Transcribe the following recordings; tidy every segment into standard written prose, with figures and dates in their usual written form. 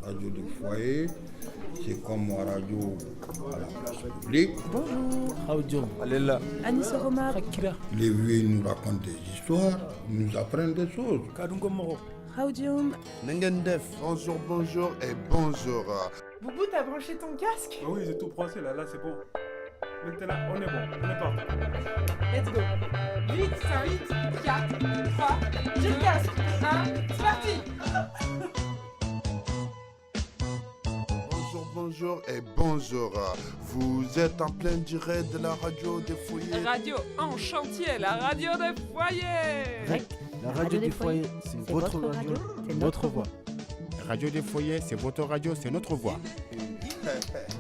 Radio du foyer, c'est comme radio à la place publique. Bonjour. Audio. Alela. Anissa Omar. Hakira. Les vieux nous racontent des histoires, nous apprennent des choses. Kadungo Moro. Audium. Nengendef. Bonjour et bonjour. Boubou, t'as branché ton casque? Oui, j'ai tout branché là, c'est bon. Maintenant, on est bon, on est parti. Let's go. 8, 5, 4, 3, j'ai le casque. 1, c'est parti. Bonjour et bonjour. Vous êtes en plein direct de la radio des foyers. Radio en chantier, la radio des foyers. REC, la radio des foyers, c'est votre radio, c'est notre voix. Radio des foyers, c'est votre radio, c'est notre voix.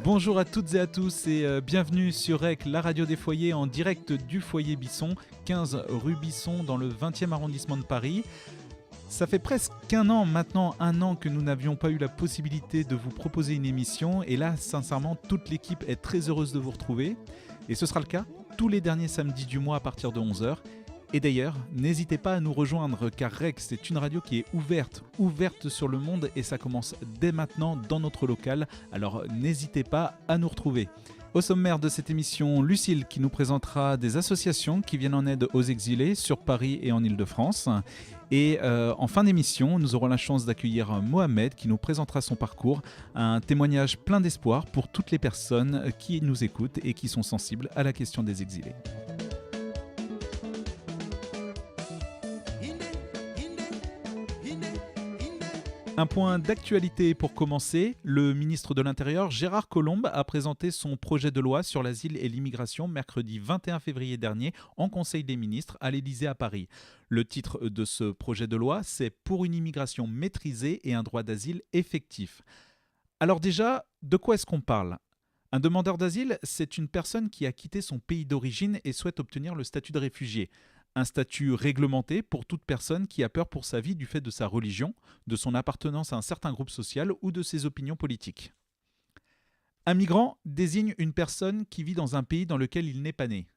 Bonjour à toutes et à tous et bienvenue sur REC, la radio des foyers en direct du foyer Bisson, 15 rue Bisson dans le 20e arrondissement de Paris. Ça fait presque un an que nous n'avions pas eu la possibilité de vous proposer une émission et là, sincèrement, toute l'équipe est très heureuse de vous retrouver. Et ce sera le cas tous les derniers samedis du mois à partir de 11h. Et d'ailleurs, n'hésitez pas à nous rejoindre car REC, c'est une radio qui est ouverte sur le monde et ça commence dès maintenant dans notre local. Alors n'hésitez pas à nous retrouver. Au sommaire de cette émission, Lucille qui nous présentera des associations qui viennent en aide aux exilés sur Paris et en Île-de-France. Et en fin d'émission, nous aurons la chance d'accueillir Mohamed qui nous présentera son parcours, un témoignage plein d'espoir pour toutes les personnes qui nous écoutent et qui sont sensibles à la question des exilés. Un point d'actualité pour commencer, le ministre de l'Intérieur Gérard Collomb a présenté son projet de loi sur l'asile et l'immigration mercredi 21 février dernier en Conseil des ministres à l'Élysée à Paris. Le titre de ce projet de loi, c'est « Pour une immigration maîtrisée et un droit d'asile effectif ». Alors déjà, de quoi est-ce qu'on parle ? Un demandeur d'asile, c'est une personne qui a quitté son pays d'origine et souhaite obtenir le statut de réfugié. Un statut réglementé pour toute personne qui a peur pour sa vie du fait de sa religion, de son appartenance à un certain groupe social ou de ses opinions politiques. Un migrant désigne une personne qui vit dans un pays dans lequel il n'est pas né.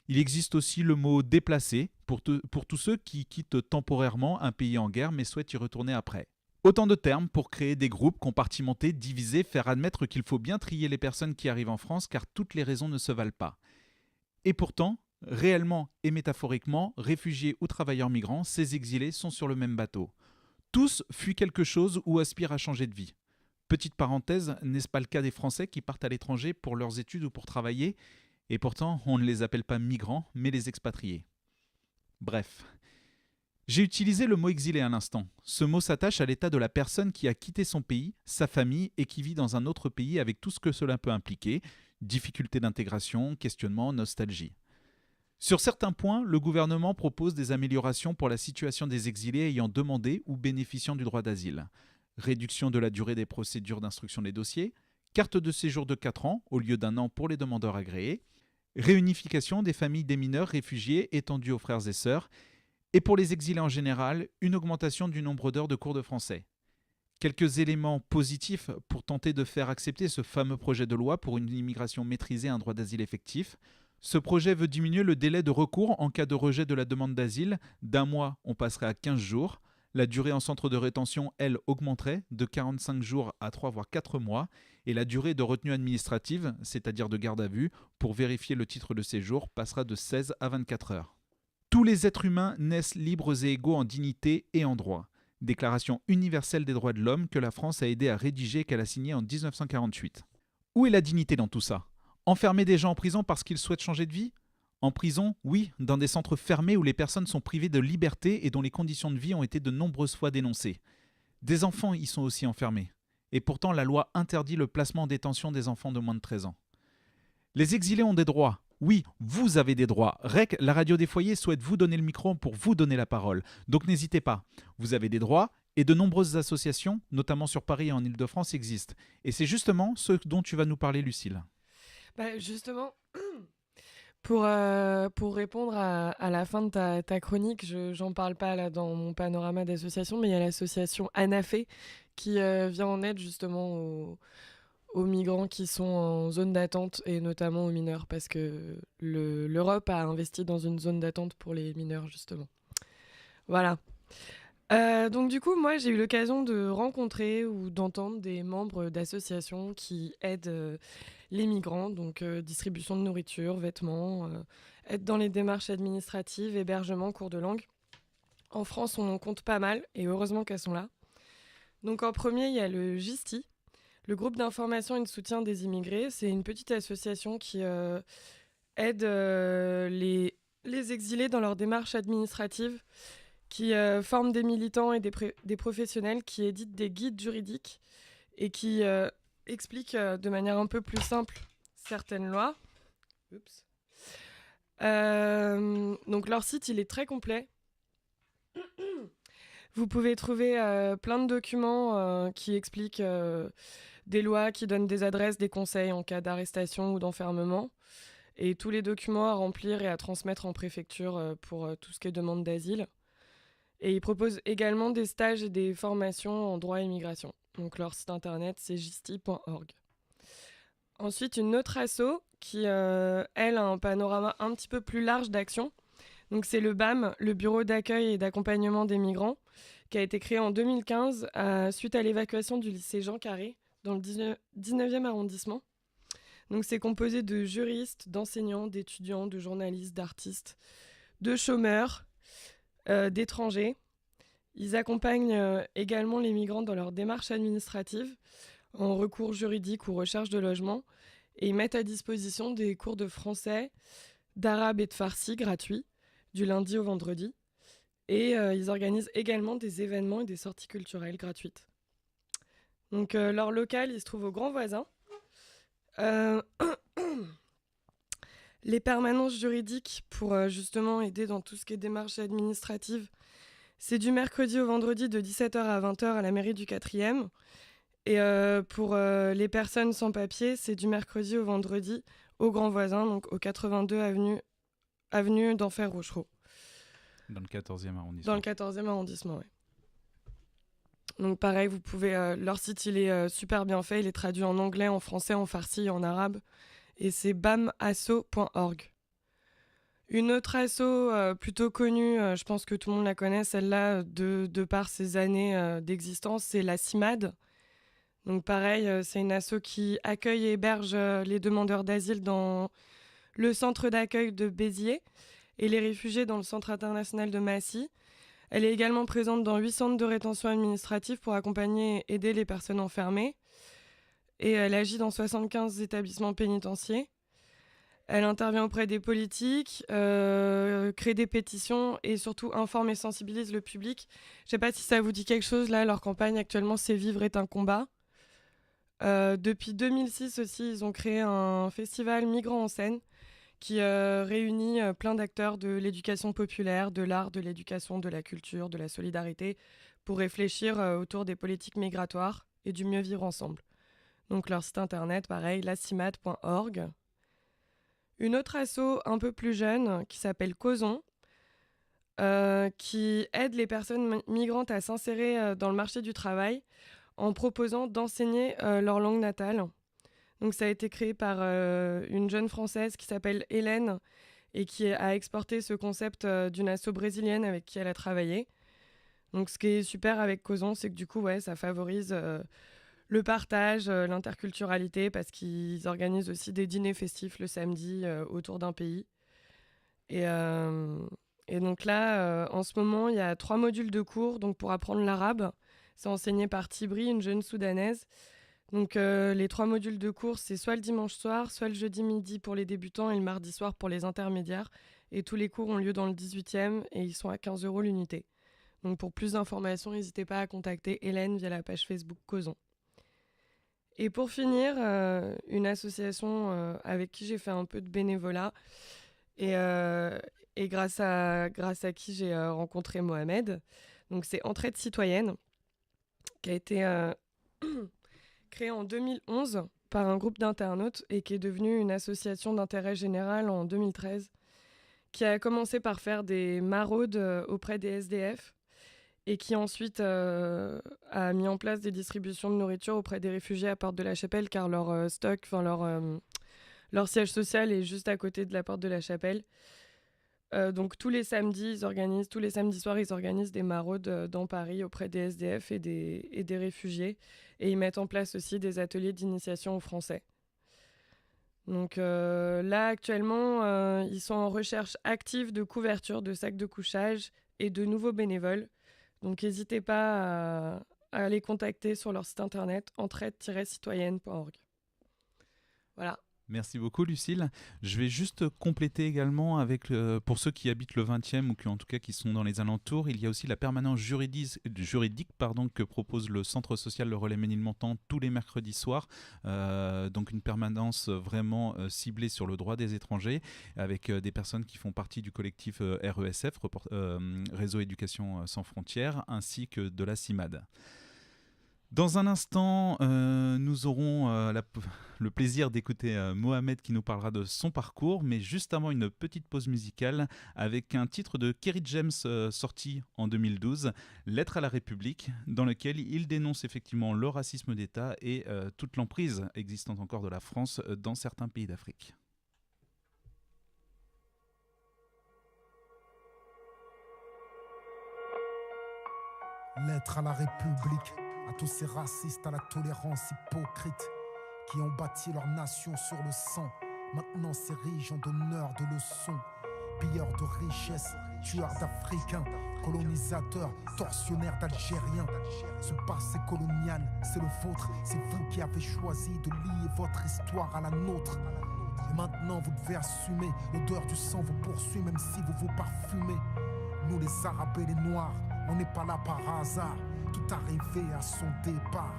Il existe aussi le mot « déplacé » pour tous ceux qui quittent temporairement un pays en guerre mais souhaitent y retourner après. Autant de termes pour créer des groupes compartimentés, divisés, faire admettre qu'il faut bien trier les personnes qui arrivent en France car toutes les raisons ne se valent pas. Et pourtant, réellement et métaphoriquement, réfugiés ou travailleurs migrants, ces exilés sont sur le même bateau. Tous fuient quelque chose ou aspirent à changer de vie. Petite parenthèse, n'est-ce pas le cas des Français qui partent à l'étranger pour leurs études ou pour travailler ? Et pourtant, on ne les appelle pas migrants, mais les expatriés. Bref. J'ai utilisé le mot exilé à l'instant. Ce mot s'attache à l'état de la personne qui a quitté son pays, sa famille et qui vit dans un autre pays avec tout ce que cela peut impliquer, difficultés d'intégration, questionnement, nostalgie. Sur certains points, le gouvernement propose des améliorations pour la situation des exilés ayant demandé ou bénéficiant du droit d'asile. Réduction de la durée des procédures d'instruction des dossiers, carte de séjour de 4 ans au lieu d'1 an pour les demandeurs agréés, réunification des familles des mineurs réfugiés étendue aux frères et sœurs, et pour les exilés en général, une augmentation du nombre d'heures de cours de français. Quelques éléments positifs pour tenter de faire accepter ce fameux projet de loi pour une immigration maîtrisée et un droit d'asile effectif. Ce projet veut diminuer le délai de recours en cas de rejet de la demande d'asile. D'1 mois, on passerait à 15 jours. La durée en centre de rétention, elle, augmenterait de 45 jours à 3 voire 4 mois. Et la durée de retenue administrative, c'est-à-dire de garde à vue, pour vérifier le titre de séjour, passera de 16 à 24 heures. Tous les êtres humains naissent libres et égaux en dignité et en droit. Déclaration universelle des droits de l'homme que la France a aidé à rédiger et qu'elle a signée en 1948. Où est la dignité dans tout ça ? Enfermer des gens en prison parce qu'ils souhaitent changer de vie ? En prison, oui, dans des centres fermés où les personnes sont privées de liberté et dont les conditions de vie ont été de nombreuses fois dénoncées. Des enfants y sont aussi enfermés. Et pourtant, la loi interdit le placement en détention des enfants de moins de 13 ans. Les exilés ont des droits. Oui, vous avez des droits. REC, la radio des foyers, souhaite vous donner le micro pour vous donner la parole. Donc n'hésitez pas. Vous avez des droits et de nombreuses associations, notamment sur Paris et en Île-de-France, existent. Et c'est justement ce dont tu vas nous parler, Lucille. Justement, pour répondre à la fin de ta chronique, j'en parle pas là dans mon panorama d'associations, mais il y a l'association ANAFE qui vient en aide justement aux migrants qui sont en zone d'attente et notamment aux mineurs parce que l'Europe a investi dans une zone d'attente pour les mineurs justement. Voilà. Donc du coup, moi, j'ai eu l'occasion de rencontrer ou d'entendre des membres d'associations qui aident les migrants, donc distribution de nourriture, vêtements, aide dans les démarches administratives, hébergement, cours de langue. En France, on en compte pas mal, et heureusement qu'elles sont là. Donc en premier, il y a le GISTI, le groupe d'information et de soutien des immigrés. C'est une petite association qui aide les exilés dans leurs démarches administratives, qui forme des militants et des professionnels, qui éditent des guides juridiques et qui expliquent de manière un peu plus simple certaines lois. Oups. Donc leur site, il est très complet. Vous pouvez trouver plein de documents qui expliquent des lois, qui donnent des adresses, des conseils en cas d'arrestation ou d'enfermement. Et tous les documents à remplir et à transmettre en préfecture pour tout ce qui est demande d'asile. Et ils proposent également des stages et des formations en droit et immigration. Donc leur site internet, c'est gisti.org. Ensuite, une autre asso qui, elle, a un panorama un petit peu plus large d'action. Donc c'est le BAM, le Bureau d'accueil et d'accompagnement des migrants, qui a été créé en 2015 suite à l'évacuation du lycée Jean Carré, dans le 19e arrondissement. Donc c'est composé de juristes, d'enseignants, d'étudiants, de journalistes, d'artistes, de chômeurs, d'étrangers. Ils accompagnent également les migrants dans leurs démarches administratives, en recours juridique ou recherche de logement, et ils mettent à disposition des cours de français, d'arabe et de farsi gratuits, du lundi au vendredi. Et ils organisent également des événements et des sorties culturelles gratuites. Donc leur local, il se trouve au Grand Voisin. Les permanences juridiques pour justement aider dans tout ce qui est démarches administratives, c'est du mercredi au vendredi de 17h à 20h à la mairie du 4e. Et pour les personnes sans papier, c'est du mercredi au vendredi au Grand Voisin, donc au 82 avenue d'Enfer Rochereau. Dans le 14e arrondissement. Dans le 14e arrondissement, oui. Donc pareil, vous pouvez... leur site, il est super bien fait. Il est traduit en anglais, en français, en farsi et en arabe. Et c'est bamasso.org. Une autre asso plutôt connue, je pense que tout le monde la connaît, celle-là, de par ses années d'existence, c'est la CIMAD. Donc pareil, c'est une asso qui accueille et héberge les demandeurs d'asile dans le centre d'accueil de Béziers et les réfugiés dans le centre international de Massy. Elle est également présente dans 8 centres de rétention administrative pour accompagner et aider les personnes enfermées. Et elle agit dans 75 établissements pénitentiaires. Elle intervient auprès des politiques, crée des pétitions et surtout informe et sensibilise le public. Je ne sais pas si ça vous dit quelque chose, là, leur campagne actuellement, c'est « Vivre est un combat ». Depuis 2006 aussi, ils ont créé un festival Migrants en scène qui réunit plein d'acteurs de l'éducation populaire, de l'art, de l'éducation, de la culture, de la solidarité, pour réfléchir autour des politiques migratoires et du mieux vivre ensemble. Donc leur site internet, pareil, lacimat.org. Une autre asso un peu plus jeune qui s'appelle Causons, qui aide les personnes migrantes à s'insérer dans le marché du travail en proposant d'enseigner leur langue natale. Donc ça a été créé par une jeune Française qui s'appelle Hélène et qui a exporté ce concept d'une asso brésilienne avec qui elle a travaillé. Donc ce qui est super avec Causons, c'est que du coup, ouais, ça favorise le partage, l'interculturalité, parce qu'ils organisent aussi des dîners festifs le samedi autour d'un pays. Et donc là, en ce moment, il y a 3 modules de cours donc pour apprendre l'arabe. C'est enseigné par Tibri, une jeune soudanaise. Donc les 3 modules de cours, c'est soit le dimanche soir, soit le jeudi midi pour les débutants et le mardi soir pour les intermédiaires. Et tous les cours ont lieu dans le 18e et ils sont à 15 € l'unité. Donc pour plus d'informations, n'hésitez pas à contacter Hélène via la page Facebook Causons. Et pour finir, une association avec qui j'ai fait un peu de bénévolat et grâce à qui j'ai rencontré Mohamed. Donc c'est Entraide citoyenne, qui a été créée en 2011 par un groupe d'internautes et qui est devenue une association d'intérêt général en 2013, qui a commencé par faire des maraudes auprès des SDF et qui ensuite a mis en place des distributions de nourriture auprès des réfugiés à Porte de la Chapelle, car leur stock, leur siège social est juste à côté de la Porte de la Chapelle. Donc tous les samedis soirs, ils organisent des maraudes dans Paris auprès des SDF et des réfugiés. Et ils mettent en place aussi des ateliers d'initiation au français. Donc là, actuellement, ils sont en recherche active de couverture, de sacs de couchage et de nouveaux bénévoles. Donc n'hésitez pas à les contacter sur leur site internet entraide-citoyenne.org. Voilà. Merci beaucoup Lucille. Je vais juste compléter également avec, pour ceux qui habitent le 20e ou qui en tout cas qui sont dans les alentours, il y a aussi la permanence juridique que propose le Centre social Le Relais Ménilmontant tous les mercredis soirs. Donc une permanence vraiment ciblée sur le droit des étrangers avec des personnes qui font partie du collectif RESF, Réseau Éducation Sans Frontières, ainsi que de la CIMAD. Dans un instant, nous aurons le plaisir d'écouter Mohamed qui nous parlera de son parcours, mais juste avant une petite pause musicale avec un titre de Kerry James sorti en 2012, Lettre à la République, dans lequel il dénonce effectivement le racisme d'État et toute l'emprise existante encore de la France dans certains pays d'Afrique. Lettre à la République, à tous ces racistes à la tolérance hypocrite qui ont bâti leur nation sur le sang, maintenant s'érigent en donneurs de leçons, pilleurs de richesses, tueurs d'Africains, colonisateurs, tortionnaires d'Algériens. Ce passé colonial, c'est le vôtre, c'est vous qui avez choisi de lier votre histoire à la nôtre. Et maintenant vous devez assumer, l'odeur du sang vous poursuit même si vous vous parfumez. Nous les Arabes et les Noirs, on n'est pas là par hasard, tout arrivé à son départ.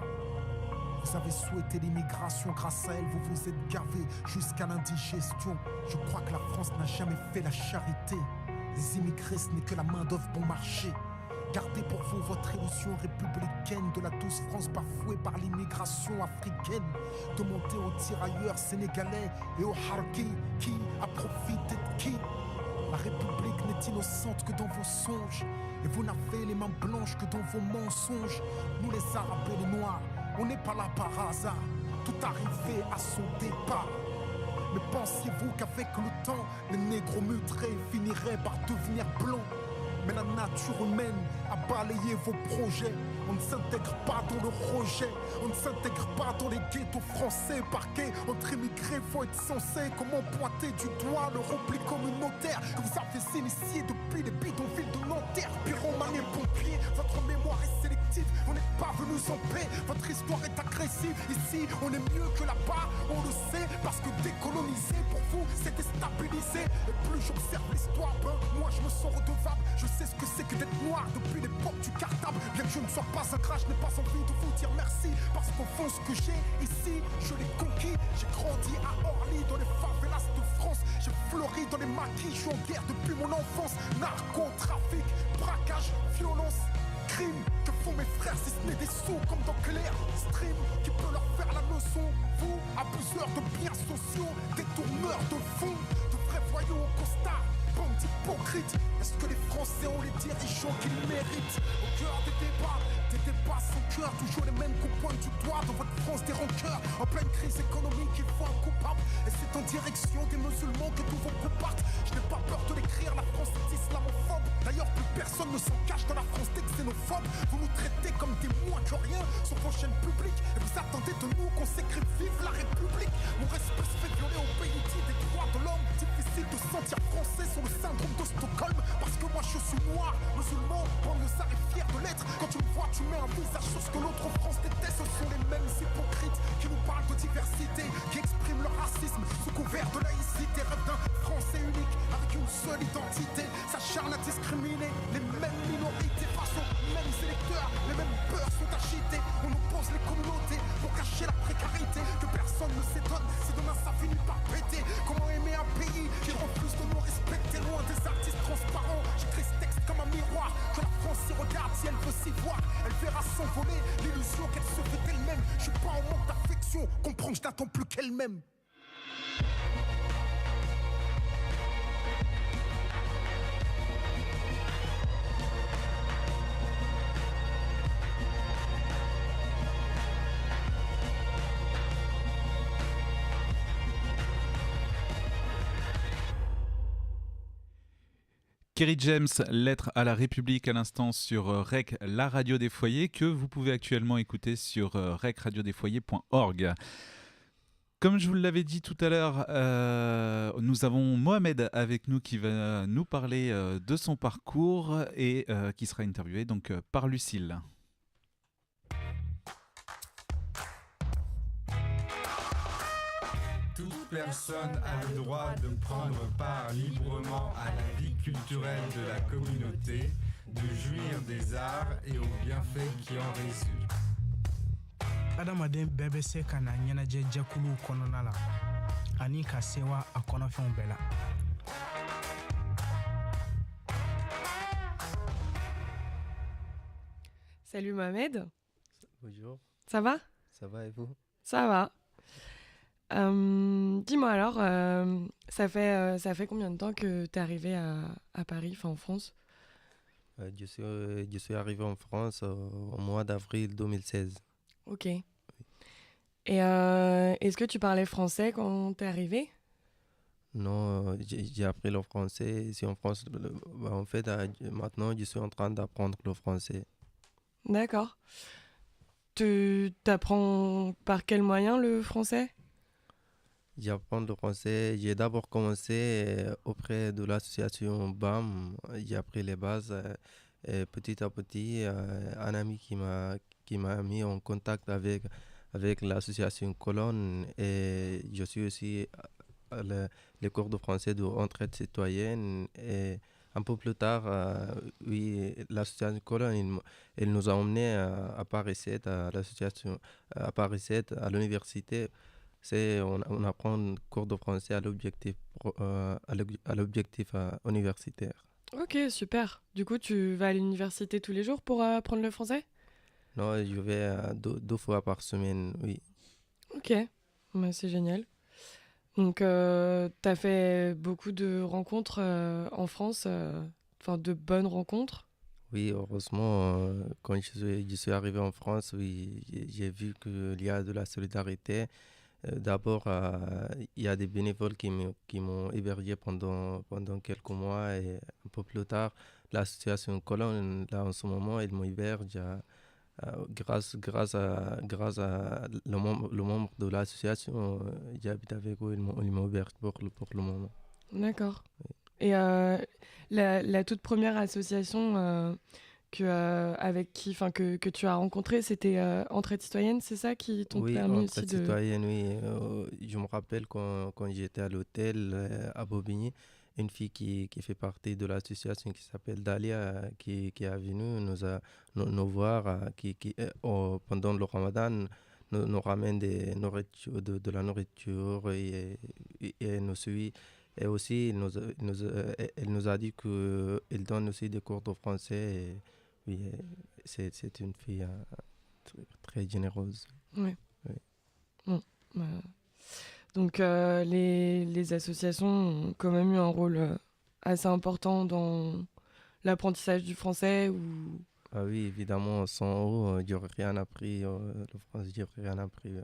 Vous avez souhaité l'immigration, grâce à elle vous vous êtes gavé jusqu'à l'indigestion. Je crois que la France n'a jamais fait la charité. Les immigrés ce n'est que la main d'œuvre bon marché. Gardez pour vous votre illusion républicaine de la douce France bafouée par l'immigration africaine. Demandez aux tirailleurs sénégalais et aux harkis qui a profité de qui. La République n'est innocente que dans vos songes, et vous n'avez les mains blanches que dans vos mensonges. Nous les Arabes et les Noirs, on n'est pas là par hasard, tout arrivé à son départ. Mais pensiez-vous qu'avec le temps, les négros mutrés finiraient par devenir blancs? Mais la nature humaine a balayé vos projets. On ne s'intègre pas dans le rejet, on ne s'intègre pas dans les ghettos français. Parqués entre immigrés, faut être censé. Comment pointer du doigt le repli communautaire que vous avez initié depuis les bidonvilles de Nanterre? Pyromane et pompiers, votre mémoire est sélective, on n'est pas venus en paix, votre histoire est agressive. Ici, on est mieux que là-bas, on le sait, parce que décoloniser pour vous, c'est déstabiliser. Et plus j'observe l'histoire, moi je me sens redevable. Je sais ce que c'est que d'être noir depuis l'époque du cartable. Bien que je ne sois pas un crash, je n'ai pas envie de vous dire merci, parce qu'au fond ce que j'ai ici, je l'ai conquis. J'ai grandi à Orly, dans les favelas de France. J'ai fleuri dans les maquis, je suis en guerre depuis mon enfance. Narcotrafic, braquage, violence, crime. Que font mes frères si ce n'est des sous comme dans Clair Stream? Qui peut leur faire la leçon? Vous, abuseurs de biens sociaux, détourneurs de fonds, de vrais voyous au costard, bande hypocrite. Est-ce que les Français ont les dirigeants qu'ils méritent? Au cœur des débats sans cœur, toujours les mêmes qu'on pointe du doigt dans votre France des rancœurs. En pleine crise économique, il faut un coupable, et c'est en direction des musulmans que tous vos coups partent. Je n'ai pas peur de l'écrire, la France est islamophobe. D'ailleurs, plus personne ne s'en cache dans la France des xénophobes. Vous nous traitez comme des moins que rien sur vos chaînes publiques, et vous attendez de nous qu'on s'écrive vive la République. Mon respect se fait violer au pays dit des droits de l'homme. Difficile de sentir français sur le syndrome de Stockholm, parce que moi je suis noir, musulman, banlieusard et fier de l'être. Quand tu me vois, tu mets un visage sur ce que l'autre France déteste. Ce sont les mêmes hypocrites qui nous parlent de diversité, qui expriment leur racisme sous couvert de laïcité. Rêve d'un français unique avec une seule identité, s'acharne à discriminer les mêmes minorités face aux mêmes électeurs. Les mêmes peurs sont agités, on oppose les communautés pour cacher la précarité. Que personne ne s'étonne si demain ça finit par péter. Comment aimer un pays qui refuse de nous respecter? Loin des artistes transparents, j'écris ce texte comme un miroir. Que la France s'y regarde, si elle veut s'y voir, elle verra s'envoler l'illusion qu'elle se fait elle-même. Je suis pas en manque d'affection, comprends que je n'attends plus qu'elle-même. Kerry James, Lettre à la République à l'instant sur REC, la radio des foyers, que vous pouvez actuellement écouter sur recradiodesfoyers.org. Comme je vous l'avais dit tout à l'heure, nous avons Mohamed avec nous qui va nous parler de son parcours et qui sera interviewé donc, par Lucille. Toute personne a le droit de prendre part librement à la vie culturelle de la communauté, de jouir des arts et aux bienfaits qui en résultent. Adamaden bɛɛ bɛ se ka na ɲɛnajɛjɛkuluw kɔnɔna la ani ka sewa a kɔnɔfɛnw bɛɛ la. Salut Mohamed. Bonjour. Ça va? Ça va et vous? Ça va. Dis-moi alors, ça fait combien de temps que tu es arrivé à Paris, enfin en France? Je suis arrivé en France au mois d'avril 2016. Ok. Et est-ce que tu parlais français quand tu es arrivé? Non, j'ai appris le français ici en France. En fait, maintenant, je suis en train d'apprendre le français. D'accord. Tu t'apprends par quel moyen le français? J'apprends le français. J'ai d'abord commencé auprès de l'association BAM. J'ai appris les bases. Et petit à petit, un ami qui m'a mis en contact avec l'association Colonne. Et je suis aussi les cours de français de Entraide citoyenne. Et un peu plus tard, oui, l'association Colonne, elle nous a emmenés à Paris 7, à l'association à Paris 7, à l'université. On apprend cours de français à l'objectif universitaire. Ok, super. Du coup, tu vas à l'université tous les jours pour apprendre le français? Non, je vais deux fois par semaine, oui. Ok, bah, c'est génial. Donc, tu as fait beaucoup de rencontres en France, enfin de bonnes rencontres? Oui, heureusement, quand je suis arrivé en France, oui, j'ai vu qu'il y a de la solidarité. D'abord, il y a des bénévoles qui m'ont hébergé pendant quelques mois et un peu plus tard, l'association Colonne, là en ce moment, elle m'héberge grâce à le membre de l'association. J'habite avec eux, ils m'hébergent pour le moment. D'accord. Oui. Et la toute première association que tu as rencontrée, c'était Entraide citoyenne, c'est ça qui t'ont permis aussi de... Oui, Entraide citoyenne, oui. Je me rappelle quand j'étais à l'hôtel à Bobigny, une fille qui fait partie de l'association qui s'appelle Dalia, qui est venue nous voir, pendant le Ramadan, nous ramène de la nourriture et nous suit. Et aussi, elle nous a dit qu'elle donne aussi des cours de français. Et, oui, c'est une fille très généreuse. Oui. Bon, bah, donc, les associations ont quand même eu un rôle assez important dans l'apprentissage du français ou... Ah oui, évidemment, sans eux, je n'aurais rien appris. Le français, je n'aurais rien appris.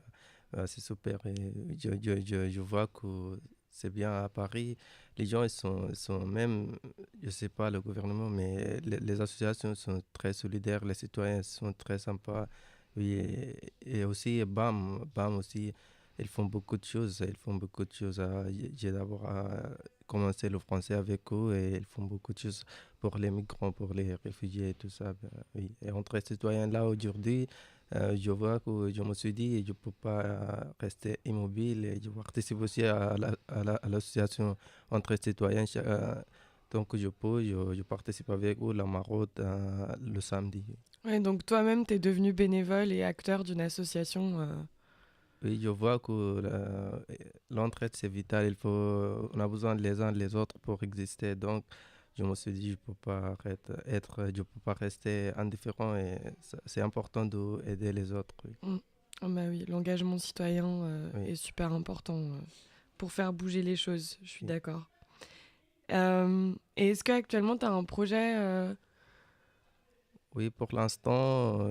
C'est super. Et je vois que c'est bien à Paris. Les gens, ils sont même, je ne sais pas, le gouvernement, mais les associations sont très solidaires. Les citoyens sont très sympas. Oui, et aussi, BAM aussi, ils font beaucoup de choses. J'ai d'abord commencé le français avec eux et ils font beaucoup de choses pour les migrants, pour les réfugiés et tout ça. Oui. Et entre les citoyens là aujourd'hui, je vois que je me suis dit je ne peux pas rester immobile et je participe aussi à l'association Entraide citoyenne. Donc je participe avec eux la marotte le samedi. Ouais, donc toi-même tu es devenu bénévole et acteur d'une association. Oui, je vois que l'entraide c'est vital, on a besoin les uns des autres pour exister. Donc je me suis dit je peux pas rester indifférent et c'est important d'aider les autres. Oui. Oh bah oui, l'engagement citoyen est super important pour faire bouger les choses, je suis d'accord. Et est-ce qu'actuellement tu as un projet Oui, pour l'instant,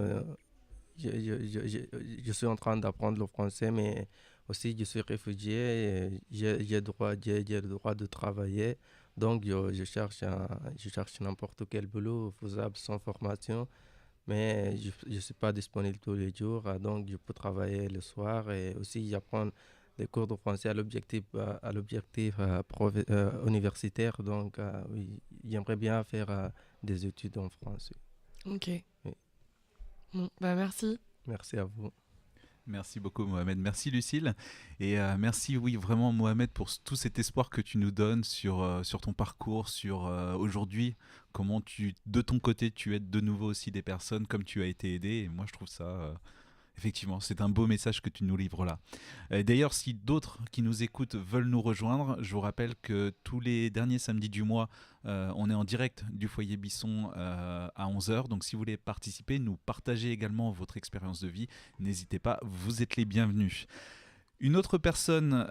je suis en train d'apprendre le français, mais aussi je suis réfugié, j'ai le droit de travailler. Donc, je cherche n'importe quel boulot faisable sans formation, mais je ne suis pas disponible tous les jours, donc je peux travailler le soir et aussi j'apprends des cours de français à l'objectif universitaire. Donc, oui, j'aimerais bien faire des études en France. Ok. Oui. Bon, merci. Merci à vous. Merci beaucoup Mohamed, merci Lucille et merci vraiment Mohamed pour tout cet espoir que tu nous donnes sur ton parcours, sur aujourd'hui, comment de ton côté tu aides de nouveau aussi des personnes comme tu as été aidé et moi je trouve ça effectivement c'est un beau message que tu nous livres là. D'ailleurs si d'autres qui nous écoutent veulent nous rejoindre, je vous rappelle que tous les derniers samedis du mois on est en direct du foyer Bisson à 11h, donc si vous voulez participer, nous partager également votre expérience de vie, n'hésitez pas, vous êtes les bienvenus. Une autre personne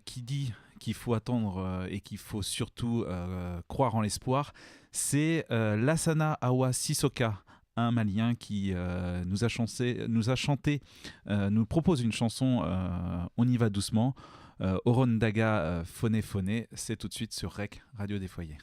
qui dit qu'il faut attendre et qu'il faut surtout croire en l'espoir, c'est Lassana Awa Sissoka, un Malien qui nous propose une chanson On y va doucement. Orondaga Foné Foné, c'est tout de suite sur REC, Radio des Foyers.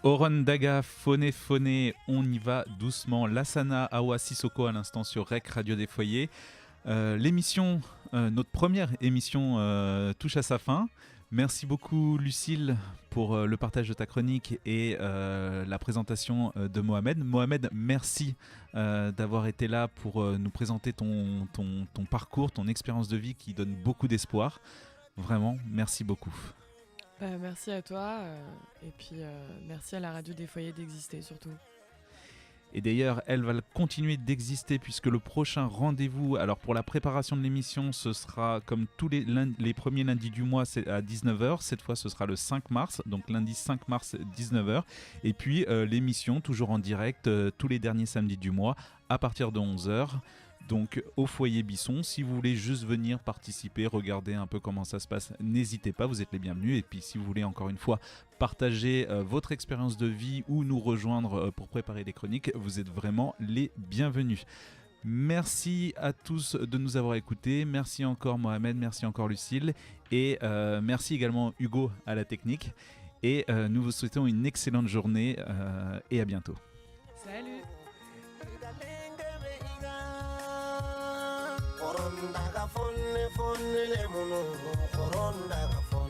Orondaga, Phoné, on y va doucement. Lassana, Awa Sissoko à l'instant sur REC Radio des Foyers. L'émission, notre première émission touche à sa fin. Merci beaucoup Lucille pour le partage de ta chronique et la présentation de Mohamed. Mohamed, merci d'avoir été là pour nous présenter ton parcours, ton expérience de vie qui donne beaucoup d'espoir. Vraiment, merci beaucoup. Merci à toi et puis merci à la Radio des Foyers d'exister surtout. Et d'ailleurs, elle va continuer d'exister puisque le prochain rendez-vous, alors pour la préparation de l'émission, ce sera comme tous les premiers lundis du mois, c'est à 19h. Cette fois, ce sera le 5 mars, donc lundi 5 mars, 19h. Et puis l'émission, toujours en direct, tous les derniers samedis du mois, à partir de 11h. Donc au foyer Bisson, si vous voulez juste venir participer, regarder un peu comment ça se passe, n'hésitez pas, vous êtes les bienvenus. Et puis si vous voulez encore une fois partager votre expérience de vie ou nous rejoindre pour préparer des chroniques, vous êtes vraiment les bienvenus. Merci à tous de nous avoir écoutés, merci encore Mohamed, merci encore Lucille et merci également Hugo à la technique. Et nous vous souhaitons une excellente journée et à bientôt. Salut. Korondaga fonne fonne le munu korondaga fonne